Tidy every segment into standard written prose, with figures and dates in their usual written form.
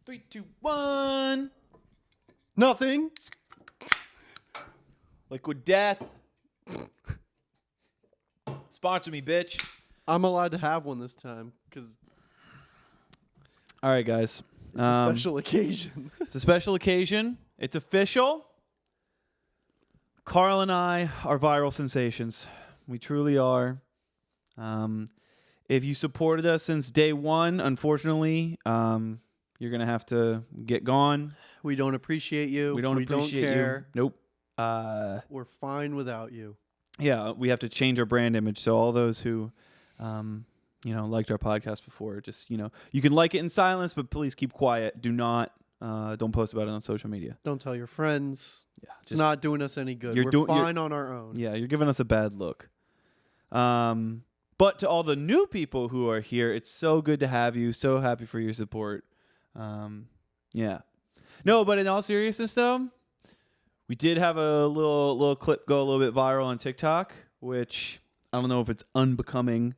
3, 2, 1. Nothing. Liquid Death. Sponsor me, bitch. I'm allowed to have one this time because All right, guys. it's a special occasion. It's a special occasion. It's official. Karl and I are viral sensations. We truly are. If you supported us since day one, unfortunately, you're going to have to get gone. We don't appreciate you. We don't appreciate care. you. Nope. We're fine without you. Yeah, we have to change our brand image. So all those who, liked our podcast before, just, you can like it in silence, but please keep quiet. Do not, don't post about it on social media. Don't tell your friends. Yeah, It's not doing us any good. You're We're fine on our own. Yeah, you're giving us a bad look. But to all the new people who are here, it's so good to have you. So happy for your support. Yeah. No, but in all seriousness, though, we did have a little clip go a little bit viral on TikTok, which I don't know if it's unbecoming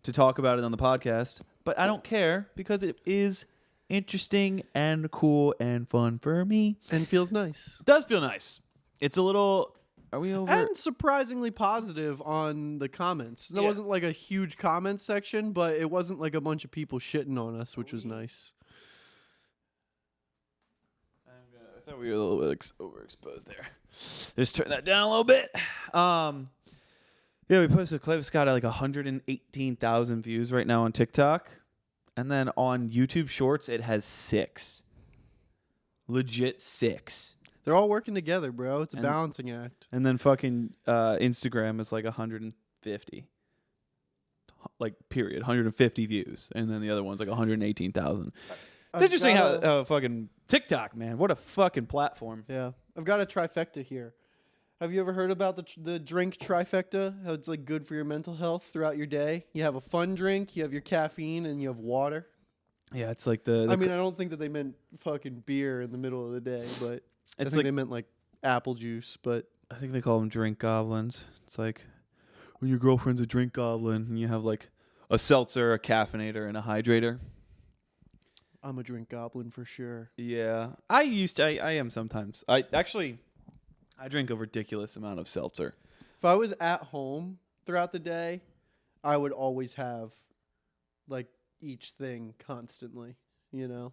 to talk about it on the podcast, but I don't care because it is interesting and cool and fun for me. And feels nice. It does feel nice. It's a little... Are we over? And surprisingly positive on the comments. There wasn't like a huge comment section, but it wasn't like a bunch of people shitting on us, which was nice. I thought we were a little bit overexposed there. Just turn that down a little bit. We posted a clip. It's got like 118,000 views right now on TikTok. And then on YouTube Shorts, it has 6. Legit 6. They're all working together, bro. It's a balancing act. And then fucking Instagram is like 150. Like, period. 150 views. And then the other one's like 118,000. It's interesting how fucking TikTok, man. What a fucking platform. Yeah. I've got a trifecta here. Have you ever heard about the drink trifecta? How it's like good for your mental health throughout your day? You have a fun drink, you have your caffeine, and you have water. Yeah, it's like I don't think that they meant fucking beer in the middle of the day, but I think they meant like apple juice, but I think they call them drink goblins. It's like when your girlfriend's a drink goblin and you have like a seltzer, a caffeinator, and a hydrator. I'm a drink goblin for sure. Yeah. I am sometimes. I drink a ridiculous amount of seltzer. If I was at home throughout the day, I would always have like each thing constantly, You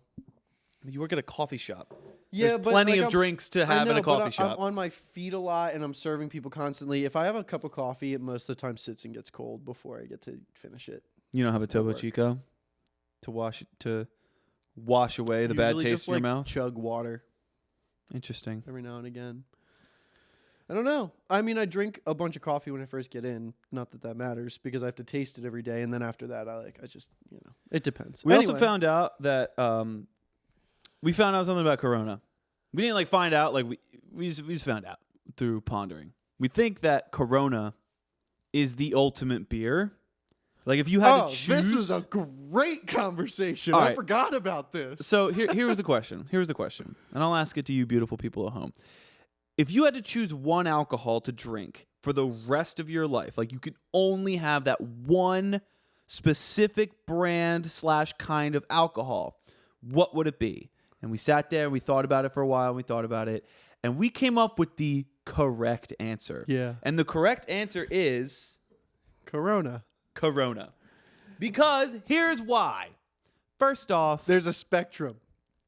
work at a coffee shop. Yeah, There's but plenty of drinks to have in a coffee shop. I'm on my feet a lot, and I'm serving people constantly. If I have a cup of coffee, it most of the time sits and gets cold before I get to finish it. You don't have a Topo Chico to wash away the bad taste in your mouth? Chug water. Interesting. Every now and again. I don't know. I mean, I drink a bunch of coffee when I first get in. Not that matters because I have to taste it every day, and then after that, it depends. We also found out that we found out something about Corona. We didn't find out. We just found out through pondering. We think that Corona is the ultimate beer. Like if you had to choose. This was a great conversation. All I right. forgot about this. So here was the question. And I'll ask it to you, beautiful people at home. If you had to choose one alcohol to drink for the rest of your life, like you could only have that one specific brand / kind of alcohol, what would it be? And we sat there and we thought about it for a while. And we came up with the correct answer. Yeah. And the correct answer is Corona. Because here's why. First off, There's a spectrum.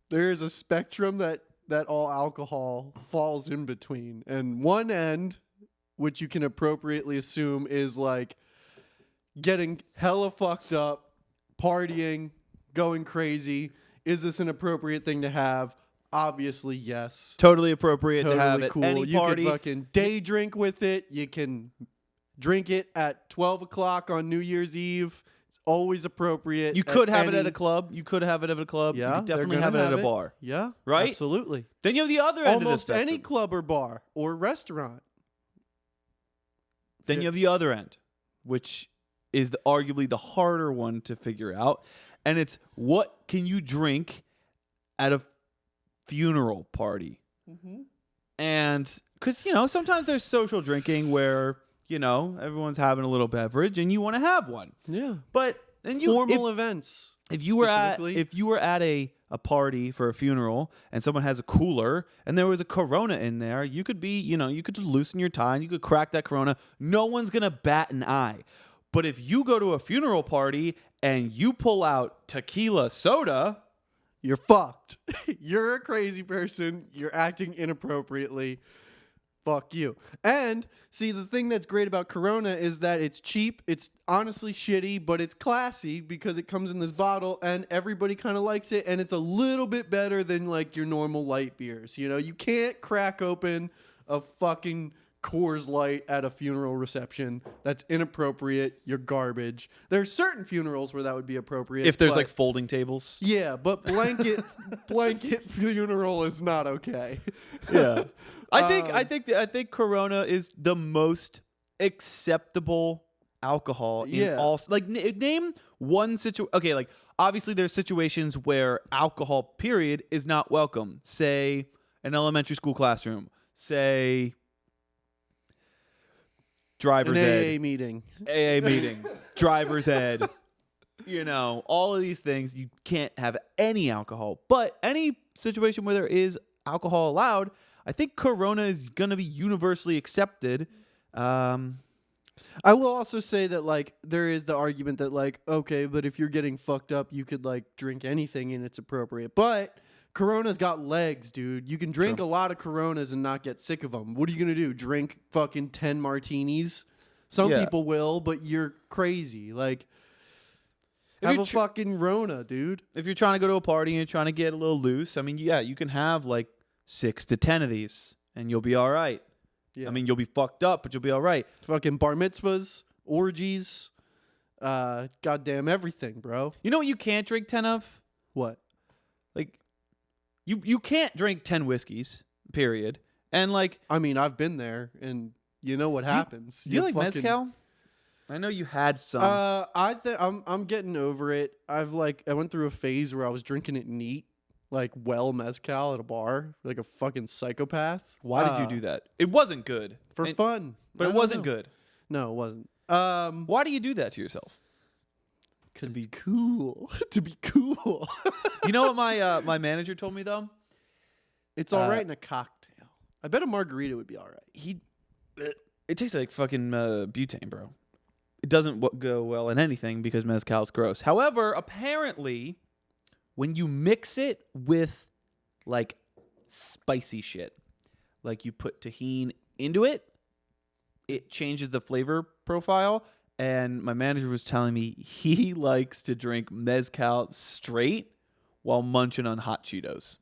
There is a spectrum that all alcohol falls in between. And one end, which you can appropriately assume is like getting hella fucked up, partying, going crazy. Is this an appropriate thing to have? Obviously, yes. totally appropriate Totally to have at cool. any You party. can fucking day drink with it. You can drink it at 12 o'clock on New Year's Eve. It's always appropriate. You could have it at a club. You could have it at a club. Yeah, you could they're definitely gonna have it at a bar. Yeah, Right? Absolutely. Then you have the other end of the Almost spectrum. any club or bar or restaurant. Then you have the other end, which is arguably the harder one to figure out. And it's what can you drink at a funeral party? Mm-hmm. And because, sometimes there's social drinking where, everyone's having a little beverage and you want to have one. Yeah. But then Formal events. If you were at a a party for a funeral and someone has a cooler and there was a Corona in there, you could be, you could just loosen your tie and you could crack that Corona. No one's going to bat an eye. But if you go to a funeral party and you pull out tequila soda, you're fucked. You're a crazy person. You're acting inappropriately. Fuck you. And see, the thing that's great about Corona is that it's cheap. It's honestly shitty, but it's classy because it comes in this bottle and everybody kind of likes it. And it's a little bit better than like your normal light beers. You can't crack open a fucking Coors Light at a funeral reception. That's inappropriate. You're garbage. There's certain funerals where that would be appropriate. If there's like folding tables. Yeah, but blanket funeral is not okay. Yeah. I think Corona is the most acceptable alcohol in all, like, name one situation. Okay, like obviously there's situations where alcohol period is not welcome. Say an elementary school classroom. Say driver's ed. AA meeting. Driver's ed. All of these things, you can't have any alcohol. But any situation where there is alcohol allowed, I think Corona is going to be universally accepted. I will also say that, like, there is the argument that, like, okay, but if you're getting fucked up, you could, like, drink anything and it's appropriate. But Corona's got legs, dude. You can drink a lot of Coronas and not get sick of them. What are you going to do? Drink fucking 10 martinis? Some people will, but you're crazy. Like, have a fucking Rona, dude. If you're trying to go to a party and you're trying to get a little loose, I mean, yeah, you can have, like, 6 to 10 of these and you'll be all right. Yeah. I mean, you'll be fucked up, but you'll be all right. Fucking bar mitzvahs, orgies, goddamn everything, bro. You know what you can't drink 10 of? What? Like, you can't drink 10 whiskeys, period. And, like, I mean, I've been there, and you know what happens. Do you like mezcal? I know you had some. I'm getting over it. I went through a phase where I was drinking it neat. Like mezcal at a bar, like a fucking psychopath. Why did you do that? It wasn't good. For fun. But it wasn't good. No, it wasn't. Why do you do that to yourself? Because it's cool. To be cool. You know what my manager told me, though? It's all right in a cocktail. I bet a margarita would be all right. It tastes like fucking butane, bro. It doesn't go well in anything because mezcal's gross. However, apparently, when you mix it with, like, spicy shit, like you put tahini into it, it changes the flavor profile. And my manager was telling me he likes to drink mezcal straight while munching on hot Cheetos.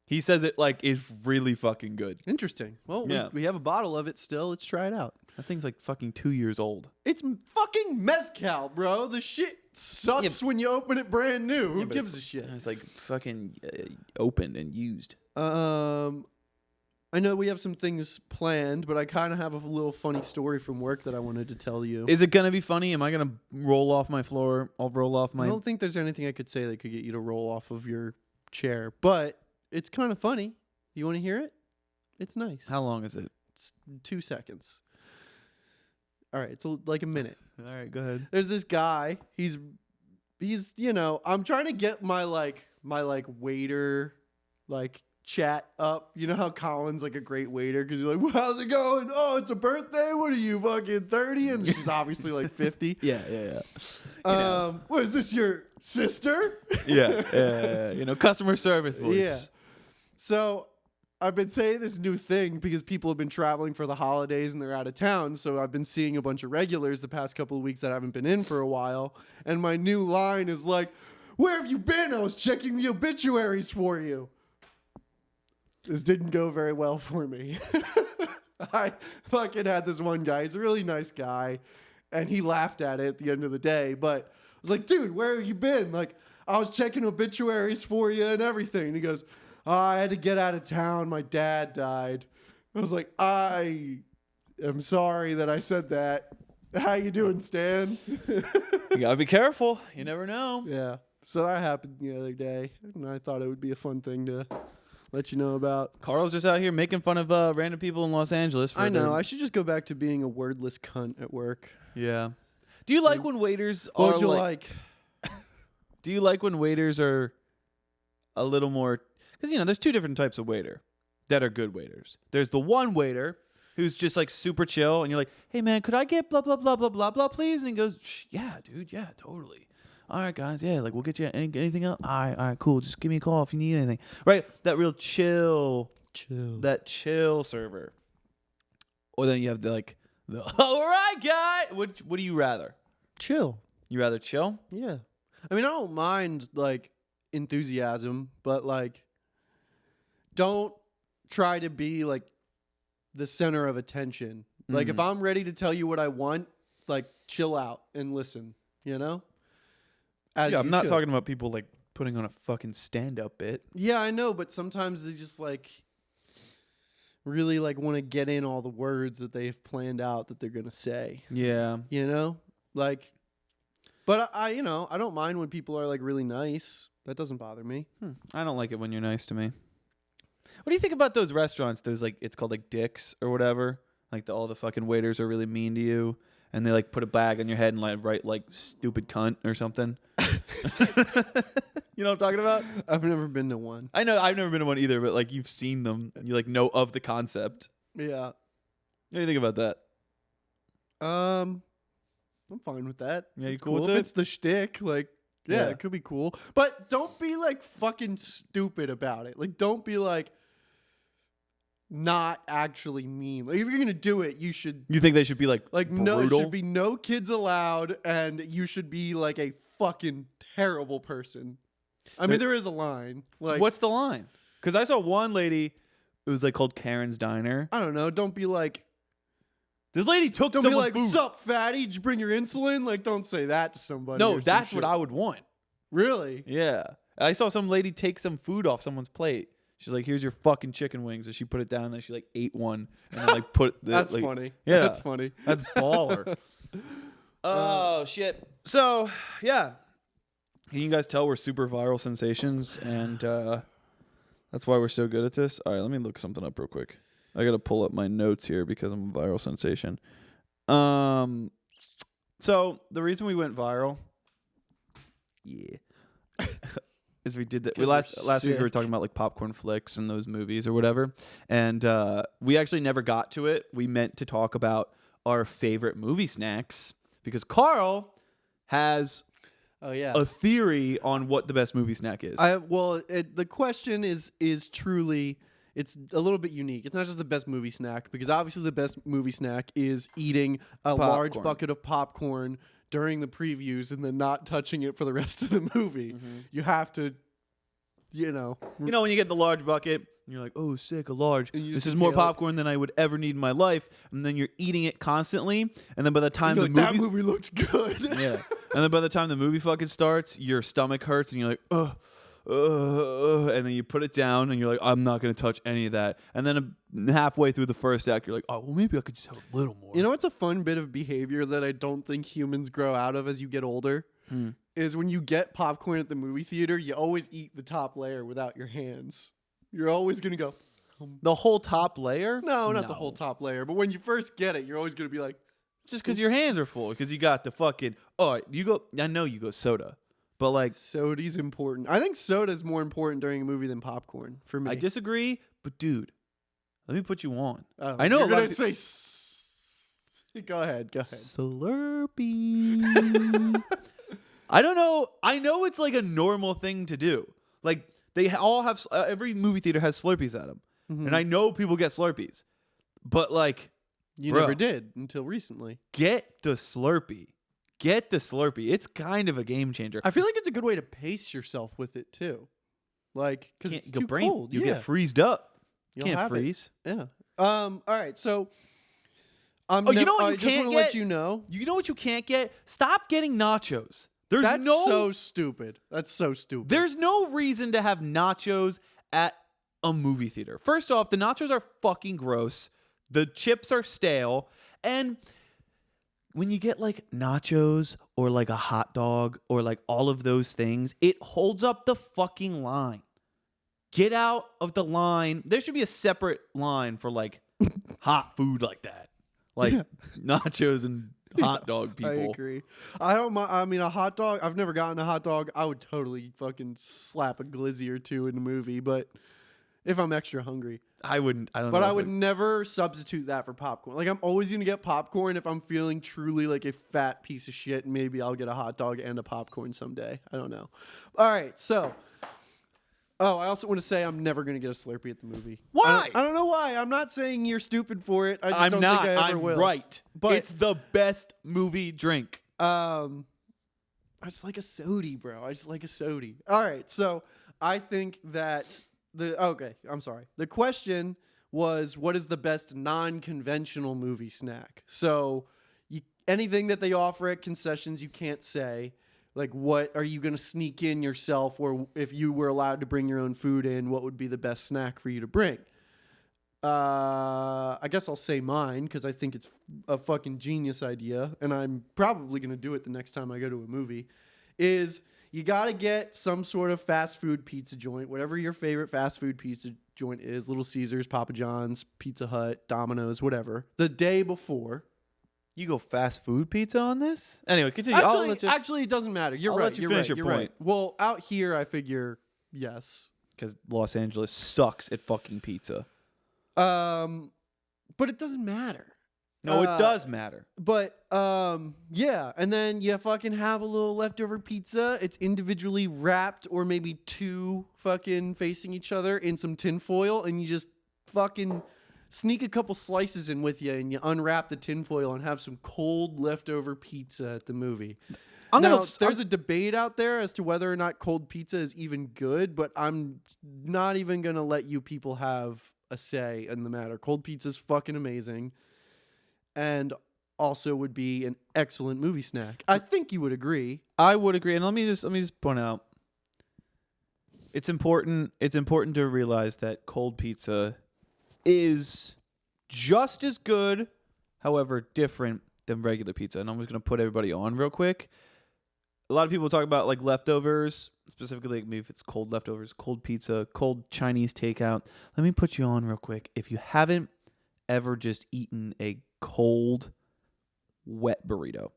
He says it, like, is really fucking good. Interesting. Well, we have a bottle of it still. Let's try it out. That thing's like fucking 2 years old. It's fucking mezcal, bro. The shit sucks when you open it brand new. Who gives a shit? It's like fucking opened and used. I know we have some things planned, but I kind of have a little funny story from work that I wanted to tell you. Is it going to be funny? Am I going to roll off my floor? I'll roll off my... I don't think there's anything I could say that could get you to roll off of your chair, but it's kind of funny. You want to hear it? It's nice. How long is it? It's 2 seconds. All right, it's like a minute. All right, go ahead. There's this guy. He's I'm trying to get my waiter chat up. You know how Colin's like a great waiter because you're like, well, how's it going? Oh, it's a birthday. What are you, fucking 30? And she's obviously like 50. Yeah. What is this, your sister? Yeah. Customer service voice. Yeah. So I've been saying this new thing because people have been traveling for the holidays and they're out of town. So I've been seeing a bunch of regulars the past couple of weeks that haven't been in for a while. And my new line is like, where have you been? I was checking the obituaries for you. This didn't go very well for me. I fucking had this one guy. He's a really nice guy. And he laughed at it at the end of the day. But I was like, dude, where have you been? Like, I was checking obituaries for you and everything. And he goes, oh, I had to get out of town. My dad died. I was like, I am sorry that I said that. How you doing, Stan? You gotta be careful. You never know. Yeah. So that happened the other day. And I thought it would be a fun thing to let you know about. Carl's just out here making fun of random people in Los Angeles. I know. I should just go back to being a wordless cunt at work. Yeah. Do you like when waiters are what would you like? Do you like when waiters are a little more, because there's two different types of waiter that are good waiters. There's the one waiter who's just like super chill, and you're like, hey man, could I get blah blah blah blah blah blah please? And he goes, yeah, dude, yeah, totally. All right, guys, yeah, like we'll get you anything else. All right, cool. Just give me a call if you need anything. Right, that real chill, that chill server. Or then you have the all right, guy. What do you rather? Chill. You rather chill? Yeah. I mean, I don't mind like enthusiasm, but like, don't try to be like the center of attention. Like, if I'm ready to tell you what I want, like, chill out and listen. I'm not talking about people like putting on a fucking stand-up bit. Yeah, I know, but sometimes they just like really like want to get in all the words that they've planned out that they're gonna say. Yeah. Like, but I don't mind when people are like really nice. That doesn't bother me. I don't like it when you're nice to me. What do you think about those restaurants? Those like, it's called like Dick's or whatever. Like all the fucking waiters are really mean to you, and they like put a bag on your head and like write like stupid cunt or something. You know what I'm talking about? I've never been to one. I know I've never been to one either, but like you've seen them and you like know of the concept. Yeah. What do you think about that? I'm fine with that. Yeah, you it's cool cool with if it? it's the shtick. Like, yeah, it could be cool. But don't be like fucking stupid about it. Like, don't be like not actually mean. Like, if you're gonna do it, you should. You think they should be like no, brutal? should be no kids allowed, and you should be like a fucking terrible person. I mean, there is a line. Like, what's the line? Because I saw one lady. It was like called Karen's Diner. I don't know. Don't be like. This lady took Don't be like, food. "Sup, fatty? Did you bring your insulin?" Like, don't say that to somebody. No, or some that's shit. what I would want. Really? Yeah. I saw some lady take some food off someone's plate. She's like, here's your fucking chicken wings. And she put it down and then she like ate one and then like put the, That's like, funny. Yeah. That's funny. That's baller. Oh, shit. So, yeah. Can you guys tell we're super viral sensations? And that's why we're so good at this. All right, let me look something up real quick. I got to pull up my notes here because I'm a viral sensation. So the reason we went viral, is we did that. We last week we were talking about like popcorn flicks and those movies or whatever, and we actually never got to it. We meant to talk about our favorite movie snacks because Karl has a theory on what the best movie snack is. The question is truly. It's a little bit unique. It's not just the best movie snack, because obviously the best movie snack is eating a large bucket of popcorn during the previews and then not touching it for the rest of the movie. Mm-hmm. You have to, when you get the large bucket, you're like, oh, sick, a large. This is more popcorn than I would ever need in my life. And then you're eating it constantly. And then by the time that movie looks good. Yeah. And then by the time the movie fucking starts, your stomach hurts and you're like, ugh. And then you put it down and you're like, I'm not going to touch any of that. And then halfway through the first act, you're like, oh, well, maybe I could just have a little more. You know what's a fun bit of behavior that I don't think humans grow out of as you get older? Is when you get popcorn at the movie theater, you always eat the top layer without your hands. You're always going to go. The whole top layer? No, not the whole top layer. But when you first get it, you're always going to be like. Just because your hands are full. Because you got the fucking, I know you go soda. But like soda's important. I think soda's more important during a movie than popcorn for me. I disagree, but dude, let me put you on. I know you're gonna say. Go ahead. Slurpee. I don't know. I know it's like a normal thing to do. Like they all have. Every movie theater has Slurpees at them, and I know people get Slurpees, but like you never did until recently. Get the Slurpee. Get the Slurpee. It's kind of a game changer. I feel like it's a good way to pace yourself with it too. Like, because it's too cold. You get freezed up. You can't freeze. Yeah. All right. So. You know what you can't get? Let you know. You know what you can't get? Stop getting nachos. That's so stupid. There's no reason to have nachos at a movie theater. First off, the nachos are fucking gross. The chips are stale. And when you get like nachos or like a hot dog or like all of those things, it holds up the fucking line. Get out of the line. There should be a separate line for like hot food like that. Like nachos and hot dog people. I agree. I don't. I mean, a hot dog. I've never gotten a hot dog. I would totally fucking slap a glizzy or two in the movie, but if I'm extra hungry. I wouldn't. I don't. But know I if would never substitute that for popcorn. Like I'm always gonna get popcorn if I'm feeling truly like a fat piece of shit. And maybe I'll get a hot dog and a popcorn someday. I don't know. All right, so. Oh, I also want to say I'm never gonna get a Slurpee at the movie. Why? I don't know why. I'm not saying you're stupid for it. I just I'm don't not. think I ever I'm will. right. But it's the best movie drink. I just like a sody, bro. I just like a sody. All right, so I think that I'm sorry. The question was, what is the best non-conventional movie snack? So, anything that they offer at concessions, you can't say. Like, what are you going to sneak in yourself, or if you were allowed to bring your own food in, what would be the best snack for you to bring? I guess I'll say mine because I think it's a fucking genius idea, and I'm probably going to do it the next time I go to a movie, is you got to get some sort of fast food pizza joint, whatever your favorite fast food pizza joint is, Little Caesars, Papa John's, Pizza Hut, Domino's, whatever, the day before. You go fast food pizza on this? Anyway, continue. Actually, it doesn't matter. You're I'll right. let you You're finish right. your You're point. right. Well, out here, I figure yes. Because Los Angeles sucks at fucking pizza. But it doesn't matter. No, it does matter. But yeah, and then you fucking have a little leftover pizza. It's individually wrapped, or maybe two fucking facing each other in some tinfoil, and you just fucking sneak a couple slices in with you, and you unwrap the tinfoil and have some cold leftover pizza at the movie. There's a debate out there as to whether or not cold pizza is even good, but I'm not even going to let you people have a say in the matter. Cold pizza is fucking amazing, and also would be an excellent movie snack. I think you would agree. I would agree, and let me just point out, it's important to realize that cold pizza is just as good, however different than regular pizza. And I'm just gonna put everybody on real quick. A lot of people talk about like leftovers, specifically like maybe if it's cold leftovers, cold pizza, cold Chinese takeout. Let me put you on real quick. If you haven't ever just eaten a cold, wet burrito,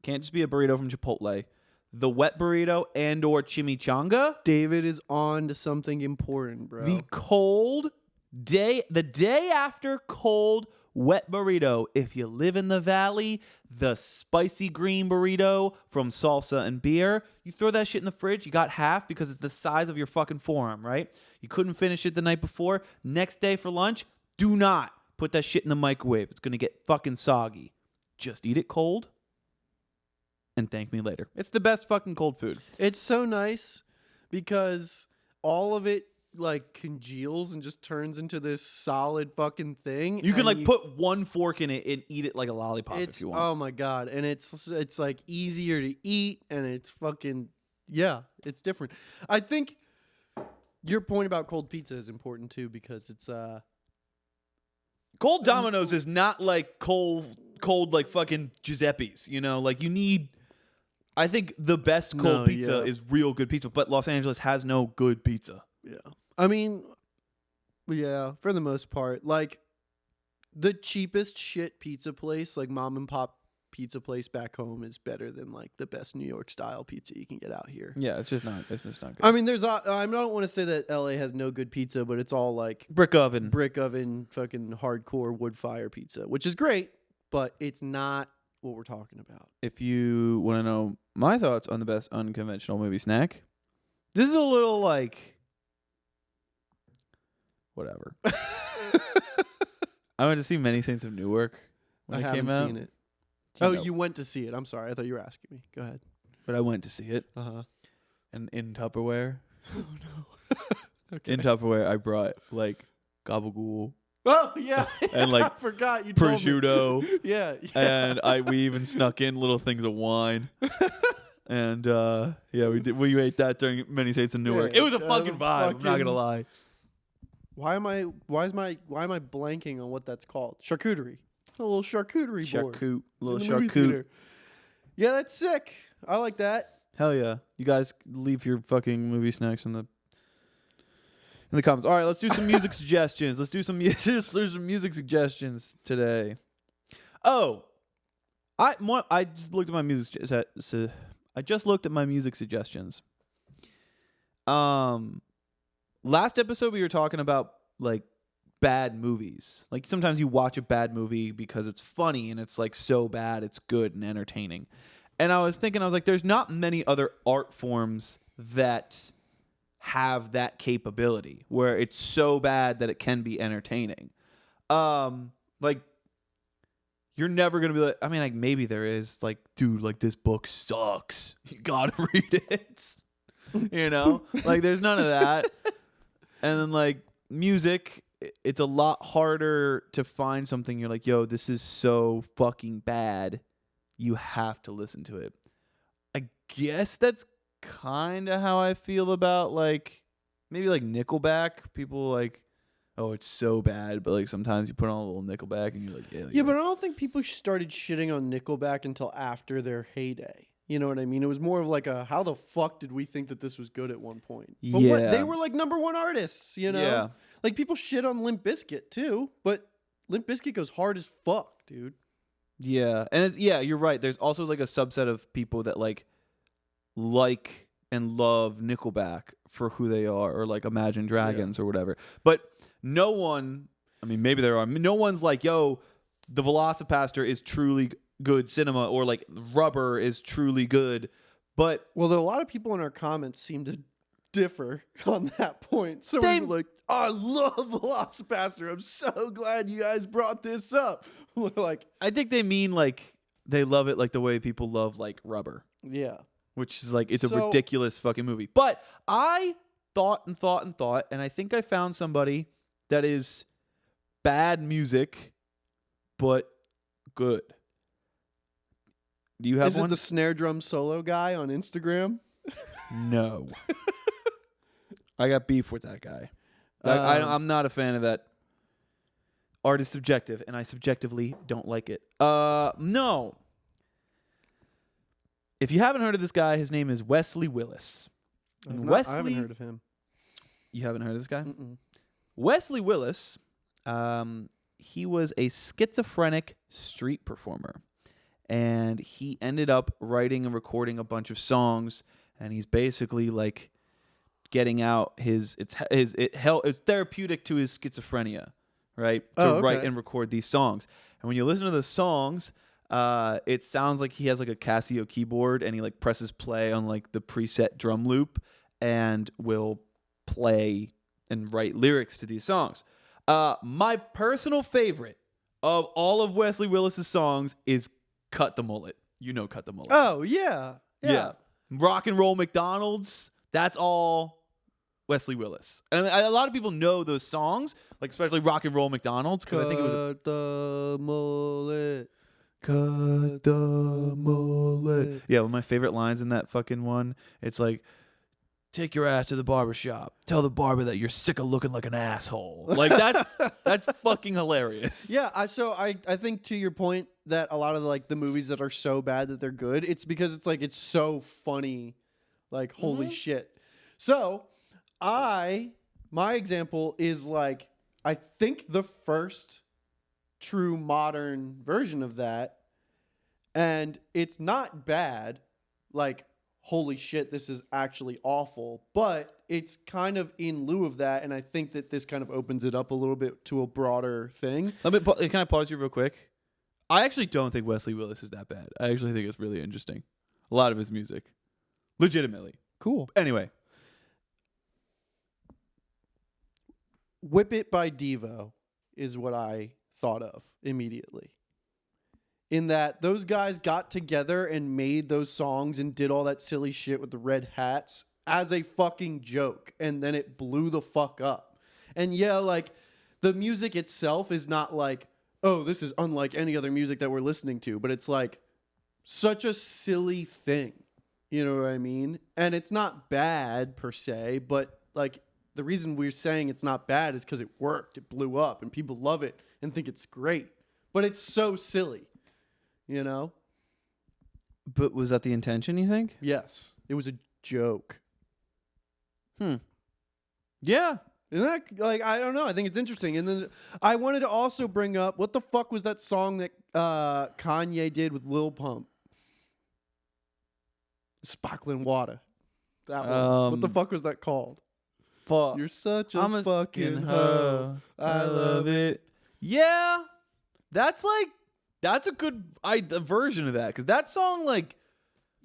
can't just be a burrito from Chipotle. The wet burrito and or chimichanga. David is on to something important, bro. The day after cold wet burrito. If you live in the valley, the spicy green burrito from salsa and beer, you throw that shit in the fridge. You got half because it's the size of your fucking forearm, right? You couldn't finish it the night before. Next day for lunch, do not put that shit in the microwave. It's gonna get fucking soggy. Just eat it cold and thank me later. It's the best fucking cold food. It's so nice because all of it like congeals and just turns into this solid fucking thing. You can like put one fork in it and eat it like a lollipop if you want. Oh my god, and it's like easier to eat, and it's fucking it's different. I think your point about cold pizza is important too because it's cold Domino's is not like cold like fucking Giuseppe's, you know? Like you need, I think the best cold pizza is real good pizza, but Los Angeles has no good pizza. Yeah. I mean, yeah, for the most part. Like, the cheapest shit pizza place, like mom and pop pizza place back home, is better than, like, the best New York style pizza you can get out here. Yeah, it's just not good. I mean, I don't want to say that LA has no good pizza, but it's all, like, brick oven, fucking hardcore wood fire pizza, which is great, but it's not what we're talking about. If you want to know my thoughts on the best unconventional movie snack, this is a little, like, whatever. I went to see Many Saints of Newark when it came out. I haven't seen it. You went to see it. I'm sorry. I thought you were asking me. Go ahead. But I went to see it. Uh-huh. And in Tupperware. Oh, no. Okay. In Tupperware, I brought, like, gabagool. Oh, yeah. And, like, I forgot you told prosciutto. me. Yeah. And we even snuck in little things of wine. And, we ate that during Many Saints of Newark. Yeah, it was a fucking vibe. I'm not going to lie. Why am I blanking on what that's called? Charcuterie. A little charcuterie board. Little charcuterie. Yeah, that's sick. I like that. Hell yeah. You guys leave your fucking movie snacks in the comments. All right, let's do some music suggestions. There's some music suggestions today. Oh, I just looked at my I just looked at my music suggestions. Last episode we were talking about like bad movies. Like sometimes you watch a bad movie because it's funny and it's like so bad it's good and entertaining. And I was like, there's not many other art forms that have that capability where it's so bad that it can be entertaining. Like you're never gonna be like, I mean, like maybe there is, like, dude, like this book sucks. You gotta read it. You know, like there's none of that. And then like music, it's a lot harder to find something you're like, yo, this is so fucking bad. You have to listen to it. I guess that's kind of how I feel about like maybe like Nickelback. People like, oh, it's so bad, but like sometimes you put on a little Nickelback and you're like, yeah. Yeah, but I don't think people started shitting on Nickelback until after their heyday. You know what I mean? It was more of like a, how the fuck did we think that this was good at one point? But Yeah. they were like #1 artists, you know? Yeah. Like people shit on Limp Bizkit too, but Limp Bizkit goes hard as fuck, dude. Yeah, and you're right. There's also like a subset of people that like and love Nickelback for who they are, or like Imagine Dragons or whatever. But no one, I mean, maybe there are. No one's like, yo, the Velocipaster is truly good cinema, or like Rubber is truly good. But well, a lot of people in our comments seem to differ on that point. So They- we're like, I love Velocipaster. I'm so glad you guys brought this up. We're like, I think they mean like they love it like the way people love like Rubber, yeah. which is like it's a So- ridiculous fucking movie. But I thought, and I think I found somebody that is bad music, but good. Do you have Is one? it the snare drum solo guy on Instagram? No. I got beef with that guy. I'm not a fan of that. Art is subjective, and I subjectively don't like it. No. If you haven't heard of this guy, his name is Wesley Willis. I And haven't heard of him. You haven't heard of this guy? Mm-mm. Wesley Willis, he was a schizophrenic street performer, and he ended up writing and recording a bunch of songs, and he's basically like getting out it's therapeutic to his schizophrenia, right? To write and record these songs. And when you listen to the songs, it sounds like he has like a Casio keyboard, and he like presses play on like the preset drum loop and will play and write lyrics to these songs. My personal favorite of all of Wesley Willis's songs is Cut the Mullet. You know Cut the Mullet. Oh, yeah. Rock and Roll McDonald's. That's all Wesley Willis. And I mean, a lot of people know those songs, like especially Rock and Roll McDonald's, because I think it was Cut the mullet. Cut the mullet. Yeah, one of my favorite lines in that fucking one, it's like, take your ass to the barber shop. Tell the barber that you're sick of looking like an asshole. Like that's fucking hilarious. Yeah, I think to your point that a lot of like the movies that are so bad that they're good, it's because it's like it's so funny, like holy shit. So my example is like I think the first true modern version of that, and it's not bad, like holy shit, this is actually awful, but it's kind of in lieu of that, and I think that this kind of opens it up a little bit to a broader thing. Can I pause you real quick? I actually don't think Wesley Willis is that bad. I actually think it's really interesting. A lot of his music. Legitimately. Cool. Anyway. Whip It by Devo is what I thought of immediately. In that those guys got together and made those songs and did all that silly shit with the red hats as a fucking joke, and then it blew the fuck up. And yeah, like the music itself is not like, oh, this is unlike any other music that we're listening to, but it's like such a silly thing. You know what I mean? And it's not bad per se, but like the reason we're saying it's not bad is because it worked. It blew up and people love it and think it's great. But it's so silly, you know? But was that the intention, you think? Yes. It was a joke. Yeah. Isn't that like, I don't know. I think it's interesting. And then I wanted to also bring up, what the fuck was that song that Kanye did with Lil Pump? Sparkling Water. That one. What the fuck was that called? Fuck. You're such I'm a fucking hoe. hoe. I love it. Yeah, that's a good version of that, because that song like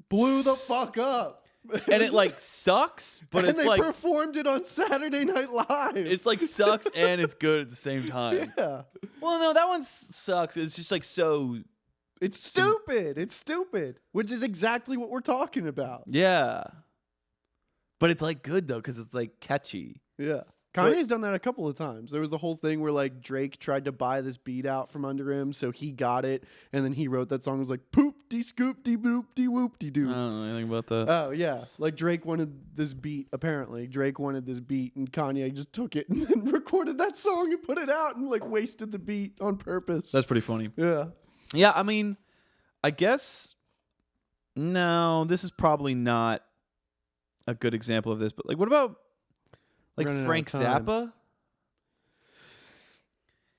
Blew the fuck up. and it like sucks, but and it's they like performed it on Saturday Night Live. it's like sucks and it's good at the same time. Yeah. Well, no, that one sucks. It's just like so. It's stupid. It's stupid. Which is exactly what we're talking about. Yeah, but it's like good though because it's like catchy. Yeah. Kanye's done that a couple of times. There was the whole thing where like Drake tried to buy this beat out from under him, so he got it, and then he wrote that song. It was like poop de scoop de boop de whoop de I doo. don't know anything about that. Oh yeah, like Drake wanted this beat. Apparently, Drake wanted this beat, and Kanye just took it and then recorded that song and put it out, and like wasted the beat on purpose. That's pretty funny. Yeah. Yeah, I mean, I guess no, this is probably not a good example of this, but like, what about like Running out of Frank time. Zappa?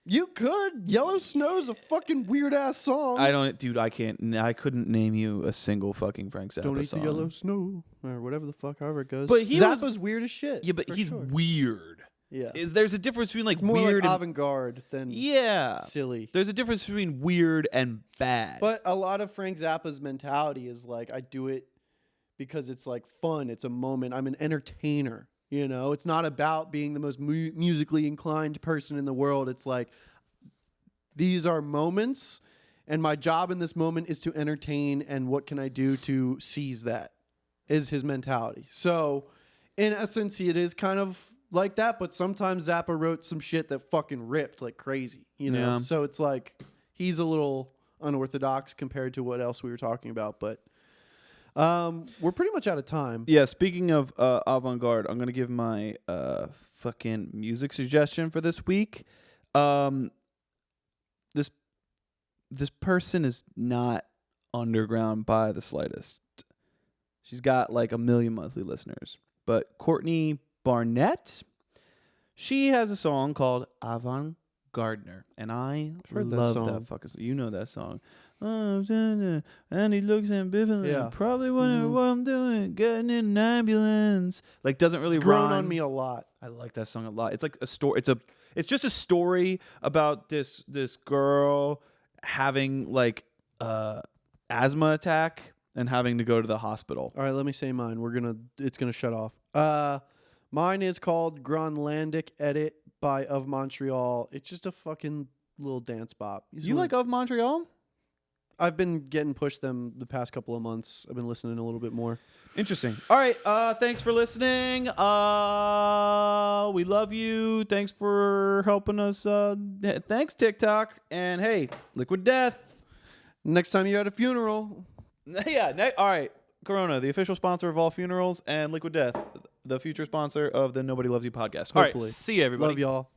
You could. Yellow Snow's a fucking weird ass song. I couldn't name you a single fucking Frank Zappa Don't eat song. the yellow snow or whatever the fuck, however it goes. But he Zappa's was- weird as shit. Yeah, but for he's sure. weird. Yeah. There's a difference between like More weird like and avant-garde than yeah. silly. There's a difference between weird and bad. But a lot of Frank Zappa's mentality is like, I do it because it's like fun. It's a moment. I'm an entertainer. You know, it's not about being the most musically inclined person in the world. It's like, these are moments, and my job in this moment is to entertain, and what can I do to seize that is his mentality. So, in essence, it is kind of like that, but sometimes Zappa wrote some shit that fucking ripped like crazy, you know? Yeah. So it's like, he's a little unorthodox compared to what else we were talking about, but we're pretty much out of time. Yeah, speaking of avant-garde, I'm going to give my fucking music suggestion for this week. This person is not underground by the slightest. She's got like 1 million monthly listeners. But Courtney Barnett, she has a song called Avant Gardener, and I heard that love song. that fucking song. You know that song. And he looks ambivalent. Yeah. Probably wondering Mhm. what I'm doing, getting in an ambulance. Like, doesn't really It's grown rhyme. on me a lot. I like that song a lot. It's like a story. It's just a story about this girl having like asthma attack and having to go to the hospital. All right, let me say mine. It's gonna shut off. Mine is called Gronlandic Edit by Of Montreal. It's just a fucking little dance bop. You like Of Montreal? I've been getting pushed them the past couple of months. I've been listening a little bit more. Interesting. All right. Thanks for listening. We love you. Thanks for helping us. Thanks, TikTok. And hey, Liquid Death. Next time you're at a funeral, Yeah. All right. Corona, the official sponsor of all funerals, and Liquid Death, the future sponsor of the Nobody Loves You podcast. All right. Hopefully. See you, everybody. love y'all.